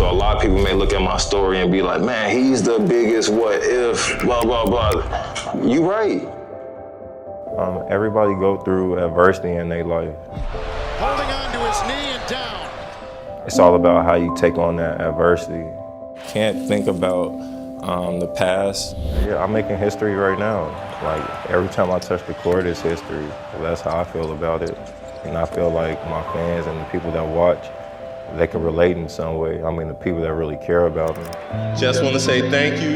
So a lot of people may look at my story and be like, man, he's the biggest what if, blah, blah, blah. You right. Everybody go through adversity in their life. Holding on to his knee and down. It's all about how you take on that adversity. Can't think about the past. Yeah, I'm making history right now. Like, every time I touch the court, it's history. That's how I feel about it. And I feel like my fans and the people that watch, they can relate in some way. I mean, the people that really care about me. Just want to say thank you.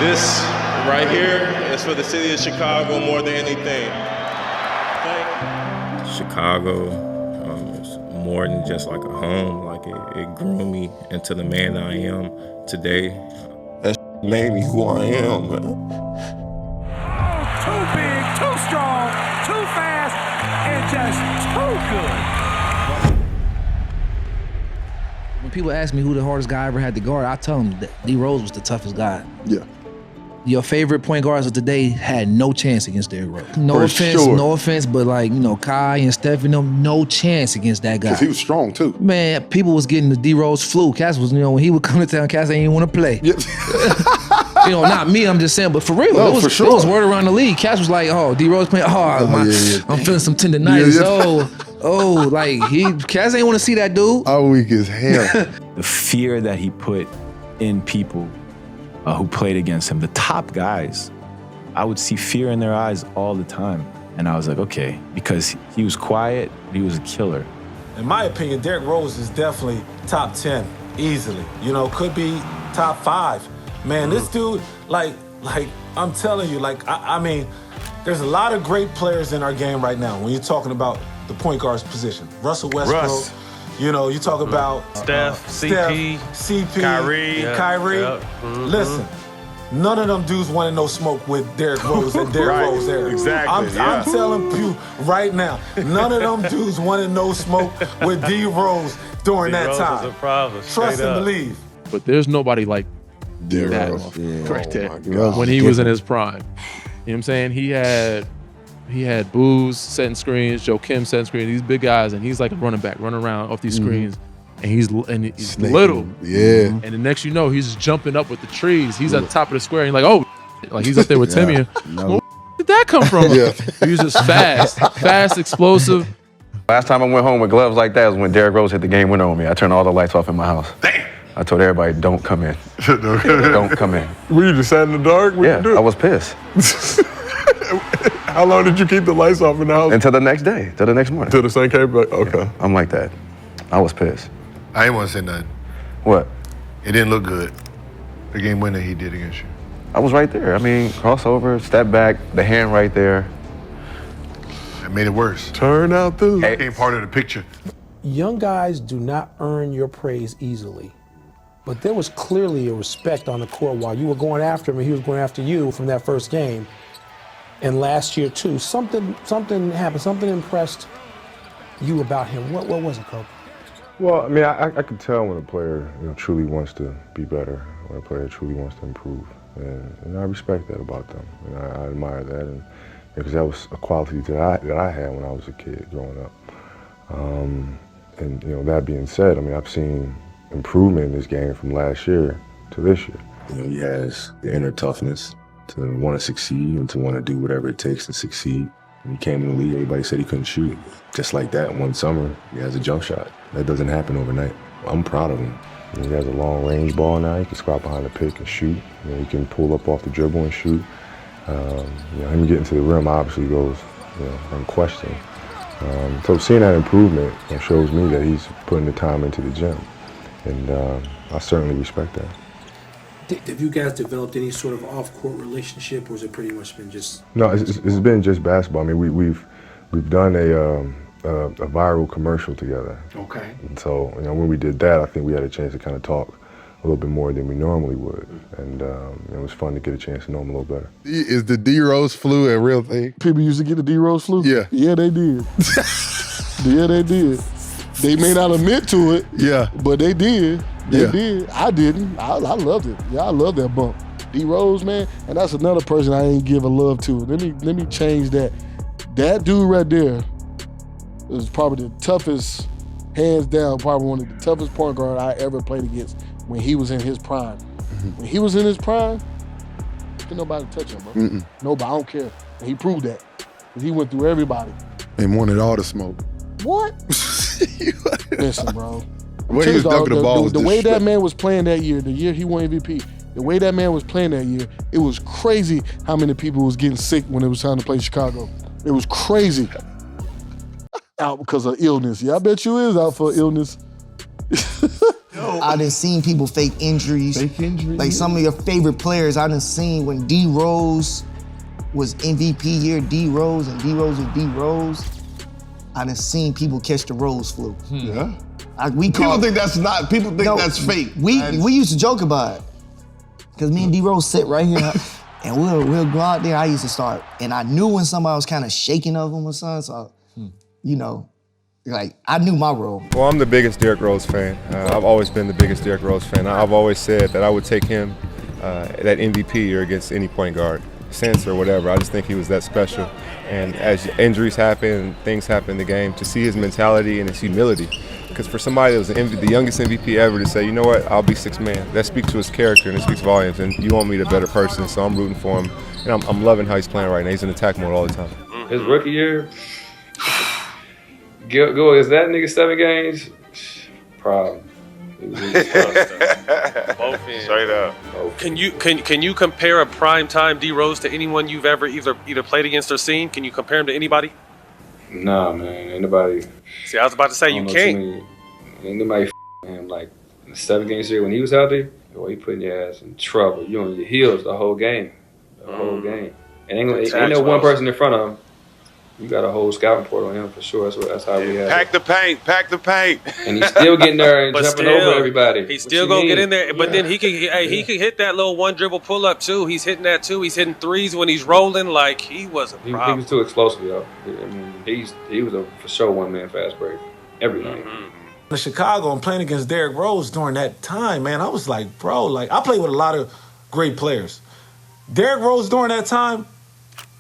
This right here is for the city of Chicago more than anything. Thank you. Chicago is more than just like a home. Like, it grew me into the man that I am today. That made me who I am, man. Too big, too strong, too fast, and just too good. When people ask me who the hardest guy I ever had to guard, I tell them that D Rose was the toughest guy. Yeah. Your favorite point guards of today had no chance against Derrick Rose. No offense, but like, Kai and Steph and them, no chance against that guy. Because he was strong too. Man, people was getting the D Rose flu. Cass was, when he would come to town, Cass ain't even want to play. Yep. Not me, I'm just saying, but for real, No, it for sure. was word around the league. Cass was like, oh, D Rose playing, I'm feeling some tendonitis. Cass ain't want to see that dude. I'm weak as hell. The fear that he put in people who played against him, the top guys, I would see fear in their eyes all the time. And I was like, okay, because he was quiet, but he was a killer. In my opinion, Derrick Rose is definitely top 10, easily. Could be top 5. Man, this dude, like I'm telling you, I mean, there's a lot of great players in our game right now when you're talking about the point guard's position. Russell Westbrook, you talk about Steph, CP, Kyrie. Yep. Listen, none of them dudes wanted no smoke with Derrick Rose and Derrick Rose there. Exactly. I'm telling you right now, none of them dudes wanted no smoke with D Rose during that time. Was a problem. Trust and believe. But there's nobody like Derrick that Rose. right there God. when he was in his prime. You know what I'm saying? He had Booz setting screens, Joakim setting screens, these big guys, and he's like a running back, running around off these screens, and he's little. Yeah. And the next you know, he's jumping up with the trees. He's at the top of the square, and you're like, oh, like he's up there with Timmy. Well, where did that come from? Yeah. He was just fast, explosive. Last time I went home with gloves like that was when Derrick Rose hit the game winner on me. I turned all the lights off in my house. Damn. I told everybody, don't come in. Don't come in. Were you just sat in the dark? I was pissed. How long did you keep the lights off in the house? Until the next day, until the next morning. Until the sun came back? Okay. Yeah, I'm like that. I was pissed. I ain't want to say nothing. What? It didn't look good. The game winner he did against you. I was right there. I mean, crossover, step back, the hand right there. It made it worse. Turn out the It became part of the picture. Young guys do not earn your praise easily. But there was clearly a respect on the court while you were going after him and he was going after you from that first game. And last year too, something happened, something impressed you about him. What was it, Coach? Well, I mean, I could tell when a player truly wants to be better, when a player truly wants to improve. And I respect that about them. And I admire that. And because that was a quality that I had when I was a kid growing up. And that being said, I mean, I've seen improvement in this game from last year to this year. He has the inner toughness to want to succeed and to want to do whatever it takes to succeed. When he came in the league, everybody said he couldn't shoot. Just like that, one summer, he has a jump shot. That doesn't happen overnight. I'm proud of him. He has a long range ball now. He can squat behind the pick and shoot. He can pull up off the dribble and shoot. Him getting to the rim obviously goes unquestioned. So seeing that improvement shows me that he's putting the time into the gym. And I certainly respect that. Have you guys developed any sort of off-court relationship, or has it pretty much been just? No, it's been just basketball. I mean, we've done a viral commercial together. Okay. And so when we did that, I think we had a chance to kind of talk a little bit more than we normally would, and it was fun to get a chance to know him a little better. Is the D Rose flu a real thing? People used to get the D Rose flu? Yeah. Yeah, they did. Yeah, they did. They may not admit to it. Yeah. But they did. They did. I didn't. I loved it. Yeah, I love that bump. D Rose, man, and that's another person I ain't give a love to. Let me change that. That dude right there is probably the toughest hands down, probably one of the toughest point guard I ever played against when he was in his prime. When he was in his prime, didn't nobody touch him, bro. Nobody, I don't care. And he proved that. Because he went through everybody. And wanted all the smoke. What? Listen, bro. Well, he was dunking the balls. The way that man was playing that year, the year he won MVP, the way that man was playing that year, it was crazy how many people was getting sick when it was time to play Chicago. It was crazy. Out because of illness. Yeah, I bet you is out for illness. I done seen people fake injuries. Like some of your favorite players, I done seen when D Rose was MVP year, D Rose and D Rose was D Rose. I done seen people catch the Rose flu. Yeah. People think that's fake. We used to joke about it. Cause me and D Rose sit right here and we'll go out there. I used to start, and I knew when somebody was kind of shaking of him or something, so you know, like I knew my role. Well, I'm the biggest Derrick Rose fan. I've always been the biggest Derrick Rose fan. I've always said that I would take him that MVP year against any point guard, since or whatever. I just think he was that special. And as injuries happen and things happen in the game, to see his mentality and his humility. Because for somebody that was the youngest MVP ever to say, you know what, I'll be sixth man, that speaks to his character and it speaks volumes. And you want me to be a better person, so I'm rooting for him. And I'm loving how he's playing right now. He's in attack mode all the time. His rookie year, go against that nigga 7 games, problem. Both ends. Straight up. Can you compare a prime time D Rose to anyone you've ever either played against or seen? Can you compare him to anybody? Nah, man, ain't nobody. See, I was about to say you can't. Ain't nobody him like in the 7 game series when he was healthy. Boy, he putting your ass in trouble. You on your heels the whole game, whole game. And ain't no one person in front of him. You got a whole scouting report on him for sure. That's how we have. Pack the paint. And he's still getting there and jumping over everybody. He's still gonna get in there, but then he can hit that little one dribble pull up too. He's hitting that too. He's hitting threes when he's rolling. Like he was a problem. He was too explosive, yo. I mean, he was a for sure one man fast break every night. In Chicago and playing against Derrick Rose during that time, man, I was like, bro, like I played with a lot of great players. Derrick Rose during that time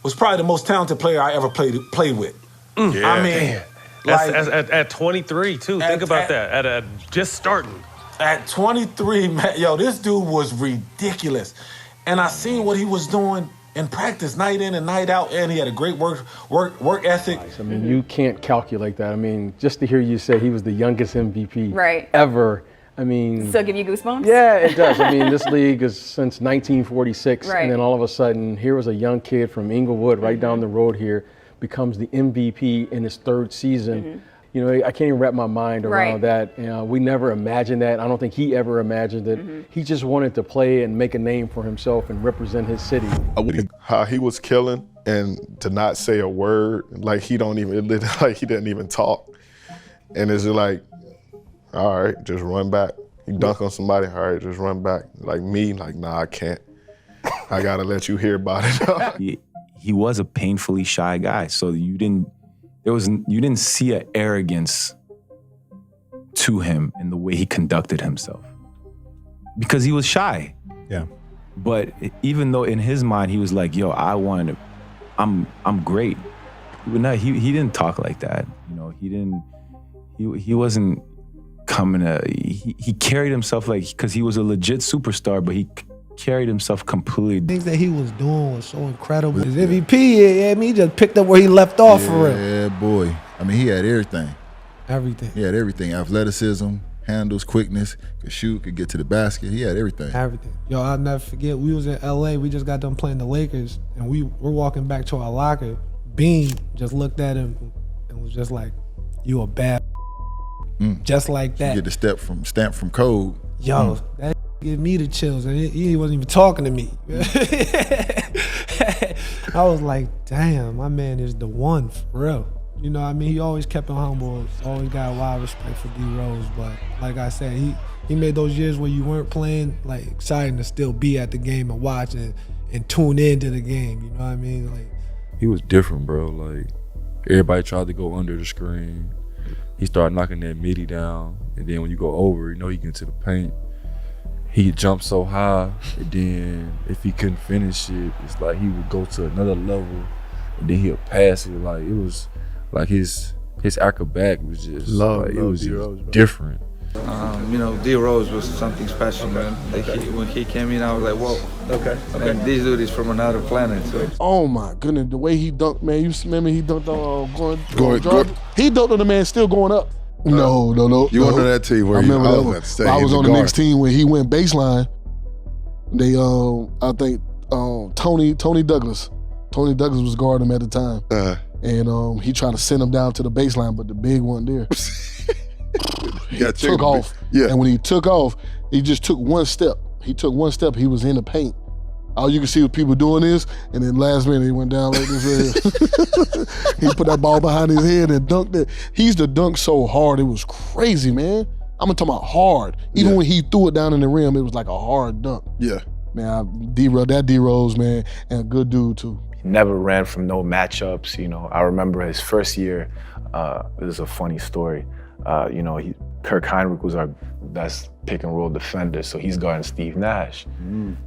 was probably the most talented player I ever played with. Yeah. I mean, like at 23 too. Think about that. At just starting. At 23, man, yo, this dude was ridiculous. And I seen what he was doing in practice, night in and night out, and he had a great work ethic. I mean, you can't calculate that. I mean, just to hear you say he was the youngest MVP right. ever. I mean, still give you goosebumps? Yeah, it does. I mean, this league is since 1946, right. and then all of a sudden, here was a young kid from Inglewood, right down the road here, becomes the MVP in his 3rd season. You know, I can't even wrap my mind around that. You know, we never imagined that. I don't think he ever imagined it. He just wanted to play and make a name for himself and represent his city. How he was killing and to not say a word, like he didn't even talk, and it's just like, all right, just run back. You dunk on somebody, all right, just run back. Like me, like, nah, I can't. I gotta let you hear about it. He was a painfully shy guy, so you didn't see an arrogance to him in the way he conducted himself. Because he was shy. Yeah. But even though in his mind he was like, yo, I'm great. He didn't talk like that. You know, he wasn't coming to, he carried himself like, because he was a legit superstar, but he carried himself completely. Things that he was doing was so incredible. His MVP, I mean, he just picked up where he left off for real. Yeah, boy. I mean, he had everything. Everything. He had everyththing. Athleticism, handles, quickness, could shoot, could get to the basket. He had everything. Everything. Yo, I'll never forget, we was in LA, we just got done playing the Lakers, and we're walking back to our locker. Bean just looked at him and was just like, you a bad just like that. You get the stamp from code. Yo, that give me the chills, and he wasn't even talking to me. I was like, damn, my man is the one for real. You know what I mean? He always kept him humble, always got a wild respect for D Rose, but like I said, he made those years where you weren't playing, like exciting to still be at the game and watch and tune into the game, you know what I mean? Like, he was different, bro. Like, everybody tried to go under the screen. He started knocking that midi down, and then when you go over, you know he get into the paint. He jumped so high, and then if he couldn't finish it, it's like he would go to another level, and then he'll pass it. Like, it was like his his acrobatic was just it was just different. You know, D Rose was something special, man. Like when he came in, I was like, whoa. Okay. And this dude is from another planet. So. Oh my goodness, the way he dunked, man. You remember he dunked on Goran Dragic? He dunked on the man still going up. No. You were on that team where I was on the next team when he went baseline. They, I think, Tony Douglas. Tony Douglas was guarding him at the time. And he tried to send him down to the baseline, but the big one there. He took off. Yeah. And when he took off, he just took one step. He took one step, he was in the paint. All you can see was people doing this, and then last minute he went down like this. He put that ball behind his head and dunked it. He used to dunk so hard, it was crazy, man. I'm talking about hard. Even when he threw it down in the rim, it was like a hard dunk. Yeah. Man, D Rose, man, and a good dude too. He never ran from no matchups, you know. I remember his first year, this is a funny story. You know, Kirk Heinrich was our best pick and roll defender, so he's guarding Steve Nash.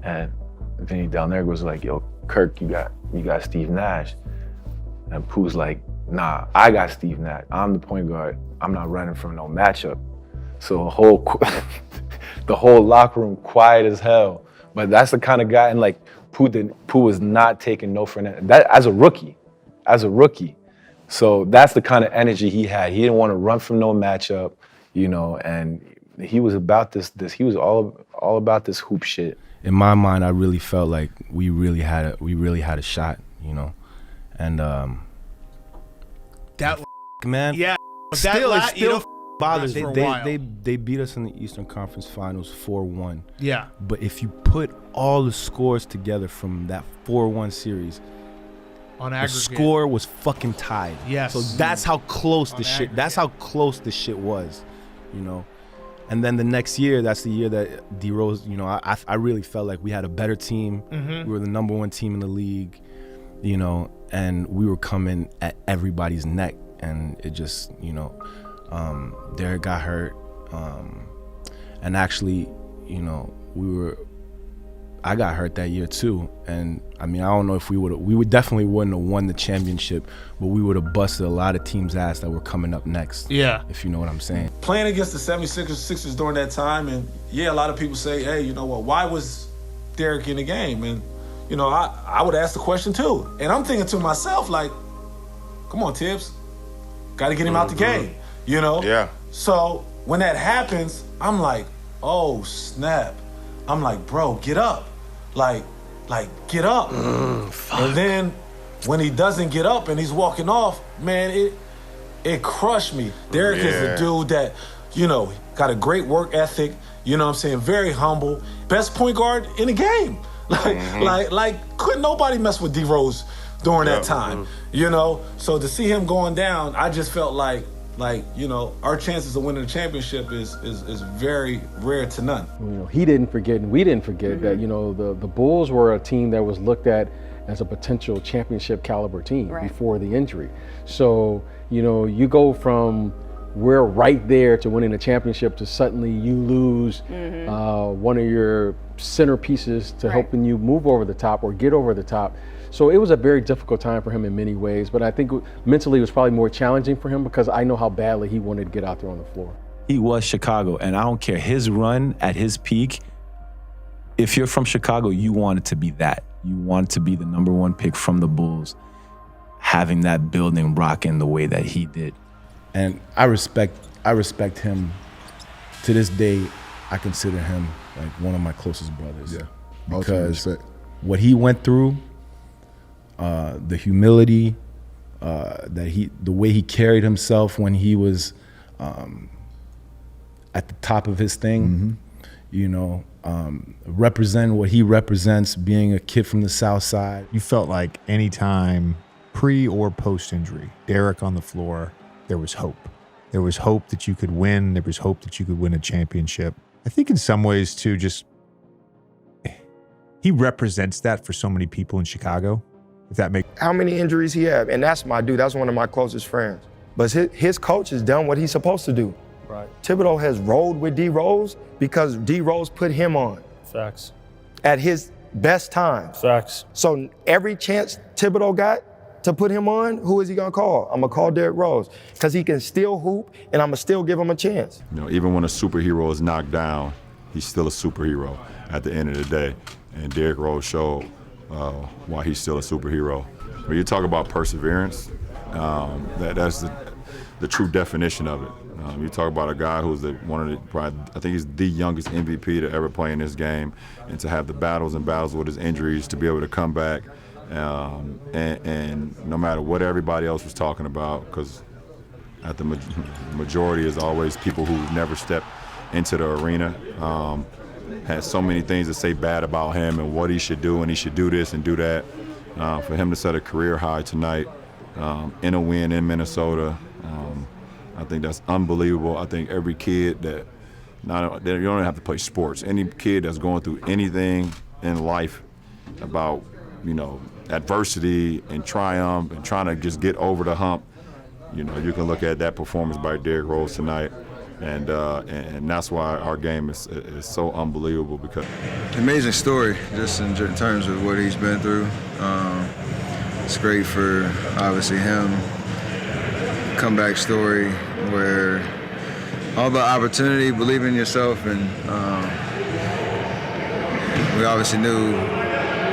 And Vinny Del Negro was like, yo, Kirk, you got Steve Nash. And Pooh's like, nah, I got Steve Nash. I'm the point guard. I'm not running from no matchup. So the whole locker room quiet as hell. But that's the kind of guy, and like Pooh was not taking no for that as a rookie. So that's the kind of energy he had. He didn't want to run from no matchup, you know, and he was about this he was all about this hoop shit. In my mind, I really felt like we really had a shot, you know. And that man. Yeah. It still bothers me. They beat us in the Eastern Conference Finals 4-1. Yeah. But if you put all the scores together from that 4-1 series, on the aggregate, score was fucking tied. Yes. So that's how close that's how close the shit was, you know. And then the next year, that's the year that D Rose, you know, I really felt like we had a better team. Mhm. We were the #1 team in the league, you know, and we were coming at everybody's neck, and it just, you know, Derrick got hurt, and actually, you know, I got hurt that year too, and I mean, I don't know if we definitely wouldn't have won the championship, but we would have busted a lot of teams' ass that were coming up next. Yeah. If you know what I'm saying. Playing against the 76ers during that time, and yeah, a lot of people say, hey, you know what, why was Derrick in the game? And, you know, I would ask the question too. And I'm thinking to myself, like, come on, Tibbs, got to get him out the game, you know? Yeah. So when that happens, I'm like, oh, snap. I'm like, bro, get up. Like, get up. And then when he doesn't get up and he's walking off, man, it crushed me. Derrick is a dude that, you know, got a great work ethic, you know what I'm saying, very humble, best point guard in the game. Like couldn't nobody mess with D Rose during that time, you know? So to see him going down, I just felt like, you know, our chances of winning the championship is very rare to none. You know, he didn't forget, and we didn't forget that, you know, the Bulls were a team that was looked at as a potential championship caliber team before the injury. So, you know, you go from we're right there to winning a championship to suddenly you lose one of your centerpieces to helping you move over the top or get over the top. So it was a very difficult time for him in many ways, but I think mentally it was probably more challenging for him because I know how badly he wanted to get out there on the floor. He was Chicago, and I don't care. His run at his peak, if you're from Chicago, you wanted to be that. You wanted to be the #1 pick from the Bulls, having that building rocking the way that he did. And I respect him. To this day, I consider him like one of my closest brothers. Yeah. Because what he went through, the humility, the way he carried himself when he was at the top of his thing, you know, represent what he represents, being a kid from the South Side. You felt like anytime pre or post injury, Derrick on the floor, there was hope. There was hope that you could win. There was hope that you could win a championship. I think in some ways too, just he represents that for so many people in Chicago. If that makes how many injuries he had, and that's my dude. That's one of my closest friends. But his coach has done what he's supposed to do. Right. Thibodeau has rolled with D Rose because D Rose put him on. Facts. At his best time. Facts. So every chance Thibodeau got, to put him on, who is he gonna call? I'm gonna call Derrick Rose, because he can still hoop, and I'm gonna still give him a chance. You know, even when a superhero is knocked down, he's still a superhero at the end of the day. And Derrick Rose showed why he's still a superhero. When you talk about perseverance, that's the true definition of it. You talk about a guy who's I think he's the youngest MVP to ever play in this game, and to have the battles with his injuries, to be able to come back, and no matter what everybody else was talking about, because at the majority is always people who never stepped into the arena, had so many things to say bad about him and what he should do, and he should do this and do that. For him to set a career high tonight in a win in Minnesota, I think that's unbelievable. I think every kid you don't even have to play sports. Any kid that's going through anything in life about, you know, adversity and triumph and trying to just get over the hump, you know, you can look at that performance by Derrick Rose tonight, and that's why our game is so unbelievable. Because amazing story, just in terms of what he's been through. It's great for obviously him. Comeback story where all about opportunity, believing in yourself, and we obviously knew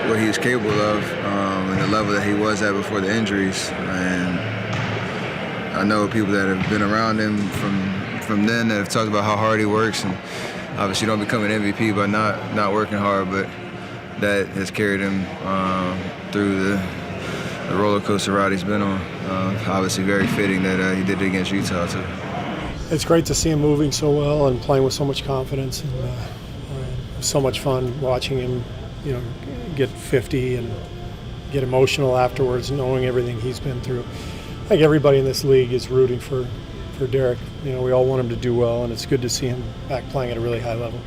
what he was capable of and the level that he was at before the injuries. And I know people that have been around him from then that have talked about how hard he works, and obviously you don't become an MVP by not working hard, but that has carried him through the roller coaster ride he's been on. Obviously very fitting that he did it against Utah too. It's great to see him moving so well and playing with so much confidence, and so much fun watching him, you know, get 50 and get emotional afterwards, knowing everything he's been through. I think everybody in this league is rooting for Derrick. You know, we all want him to do well, and it's good to see him back playing at a really high level.